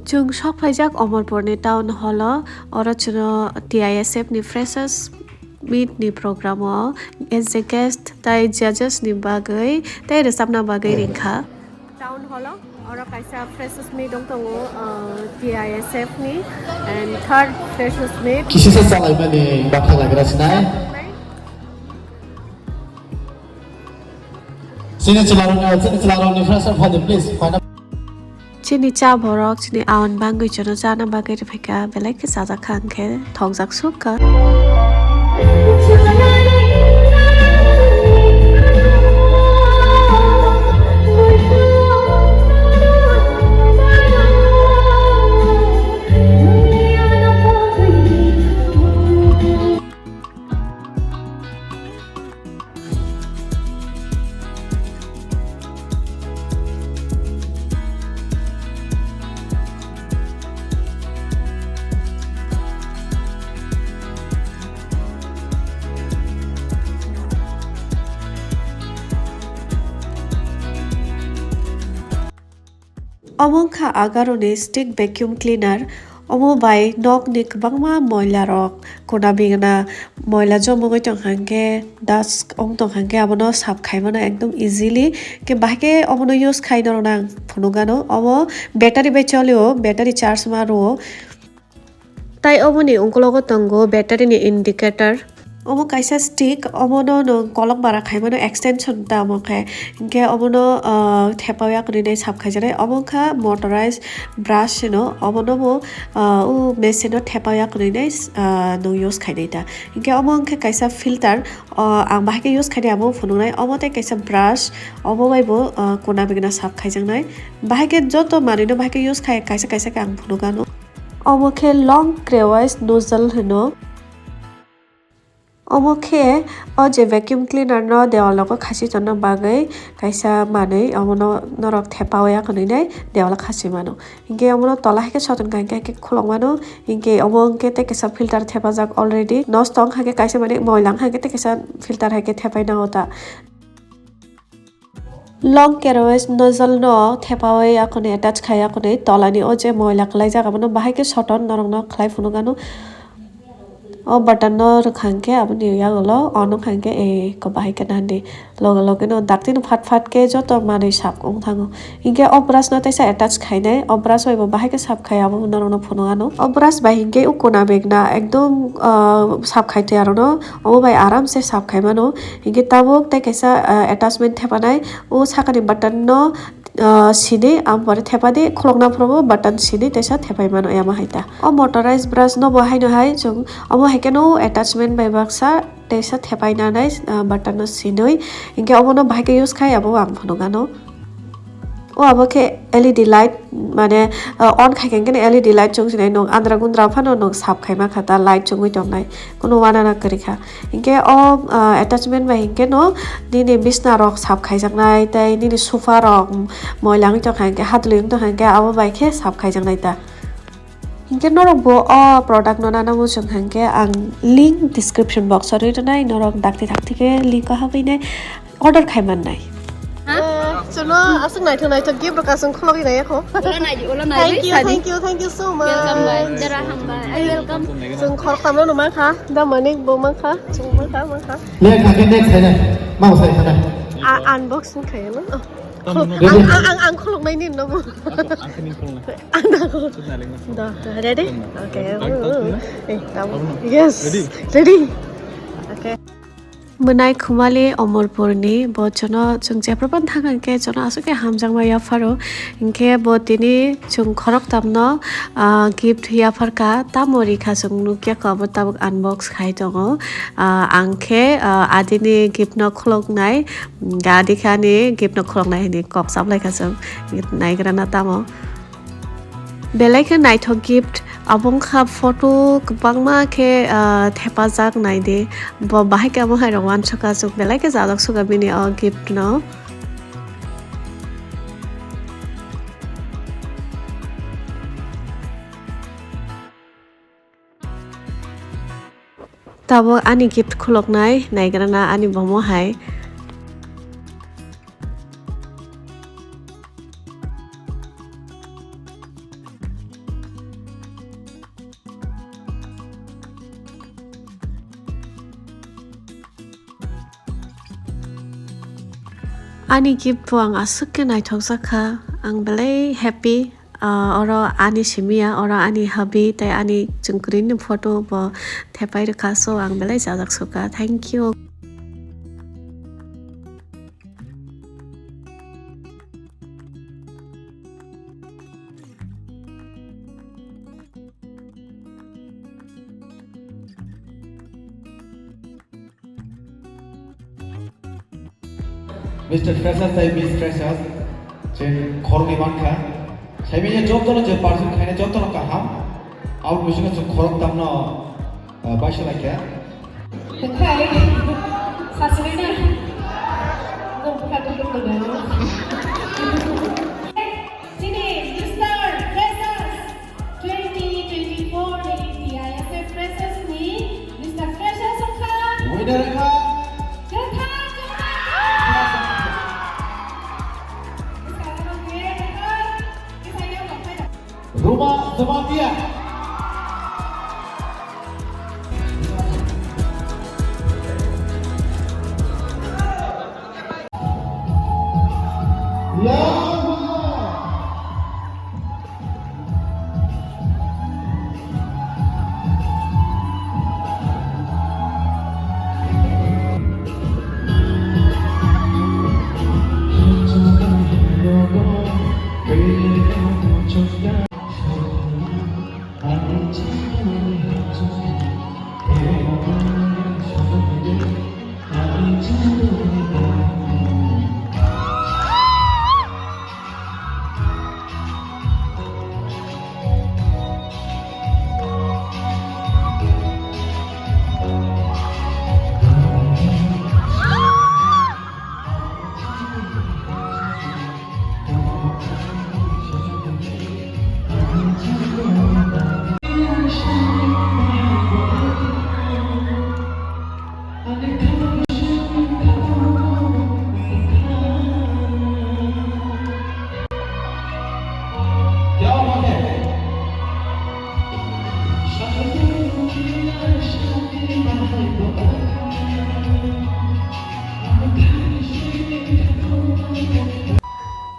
Chung sok phaijak omorpor ni town hall orochuno TISF ni freshers meet ni program as a guest tai judges ni bagai tai resapna bagai ringkha town hall ora kaisa freshers meet dong tongo TISF ni and third freshers meet kisisa salaimani bakha lagrasnai sini chilarong ni fresher for the please find chini cha borok chini awan bangui chono jana bagai pheka belai ke saja khangke thongjak suka Omongkha agarone stick vacuum cleaner omo bai nok ni kwbangma moila rok kona bingna moila jomogoi tongkhangke dust ong tongkhangke abono sap khaimano ekdom easily ke bahke omono use khaino nang phunugano omo battery bai choleo battery charge maro tai omoni ongkologo tongo battery ni indicator omo kaisa stick omono no kolok bara khaimano extension ta omoke inke omono thepaya kone sap khaijare omokha motorized brush no omono mo u machine thepaya kone no use khainai ta inke omongkha kaisa filter ang bahke use khaini amo phununai omote kaisa brush omo bai bo kona bigna sap khaijangnai bahke joto manino bahke use khai kaisa kaisa ka ang phunugano omokhe long crevice nozzle hono omokhe o je vacuum cleaner no dewalogo khasi tonna bagai kaisa manui omono norok thepawaya konai dewala khasi mano inke omono tola heke soton kanke khulongmano inke omongke te kaisa filter thepajak already nostong hake kaisa mane moilang hake te kaisa filter hake thepaina hota long crevice nozzle no thepawaya kone attach khaya kone tolani o je moila khlai jaga mano bahai ke soton norok no khlai phunugano o button no khangke aboni yagolo ono khangke e ko bahai kana handi logo logo no daktin phat ke joto manui sap ong thango inke o brush no taisa attach khainai o brush bai bahai ke sap khai abo no phunugano o brush bai hinke ukona begna ekdom sap khaite arono o bai aram se sap khaimano inke tabuk tai kaisa attachment thepanai o sakani button no sini ampore thepadi kholokna probo button sini tesa thepai mano yama haita o motorized brush no bahai no hai chung omo haikeno attachment bai baksa tesa thepai nanai button no sinoi inke omo no bahai ke use khai abo ang phunugano o aboke LED light mane on khaikengene LED light chungsinai no andra gundra phano no sap khaima khata light chungui tongnai kono wanana karikha inke o attachment bai inke no nini bisna rok sap khaijaknai tai nini sofa rok moilang tongkhangke hatling tongkhangke abo bai khe sap khaijaknai ta inke norok bo o product no nana mo chungkhangke ang link description box ori tonai norok dakti ke link ha habinai order khaimanai Chalo, asal naik tu gift kasih kalau ini ya kok. Thank you so much. Welcome, Jara hamba. Welcome. Sung kalau kamu nama kah, dah mana ibu mana sung mana kah. lihat kakek next sana mau saya sana Unboxing kayaknya. Ang kalau ini nama. Dah, ready? Okay. Yes. Ready. Okay. Menai khumali omorpurni bo chono chung jepropan thangangke chono asuke hamjangma yafaro inke bo tini chung khorok tamno gift yafarka tamori khasung nukya ko tabuk unbox khai tongo angke adini gift no kholoknai gadi khani gift no kholoknai ni kop sablai khasung naigrana tamo Belai ke naithok gift abong kha photo kwbangma khe thepajak naide bo bahai ke amo hairo wan soka suk belai ke jajak suka bini o gift no tabo ani gift khuloknai naigrana ani bomo hai Ani gift po ang asuk ke nai thok sakha ang belai happy oro ani simia oro ani habi tai ani chungkrin ni photo bo thepai rakha so ang belai jajak suka thank you. Mr. Freshers, saya Miss Freshers, saya korong iman kah? Saya punya job tu na je parcel kaya job tu na kaham, out musim tu korong tam na bahasa lagi ya. Hai, Sasrina, bukan dulu dulu. Sini, Mr. Freshers, 2024 di TISF Freshers ni, Mr. Freshers kan? Winner kah? Rumah Semantia.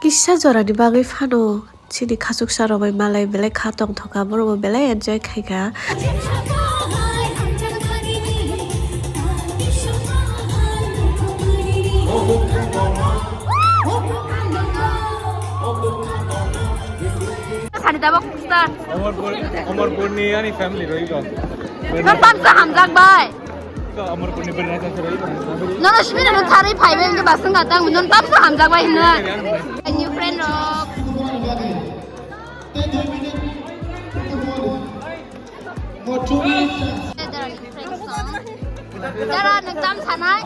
Kisah jorani bagai fano sini khasuk sarobai malai belai kha Tongthokha borobo belai enjoy khaiga. Sanitaba kusta. Amarpur ni ani family roi ko. Non pamsa hamjak bai. Ko Amarpur ni berna sa roi ko. Non ashmina non thari phaibe nge basang gatang non pamsa hamjak bai hinna. A new friend rock. Jara nagtam sanai.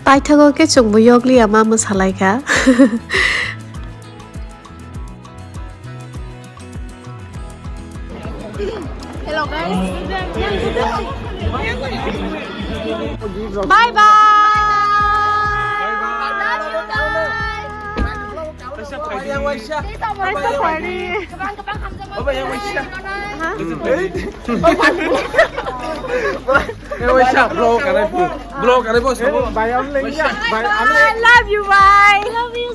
Paithago ke chungbu yogli ama musalai ka. Hello guys. Bye bye. Love you guys. Yang Waisha. Apa yang Waisha? Yang Waisha vlog kare po. Vlog kare po. I love you, bye. Love you.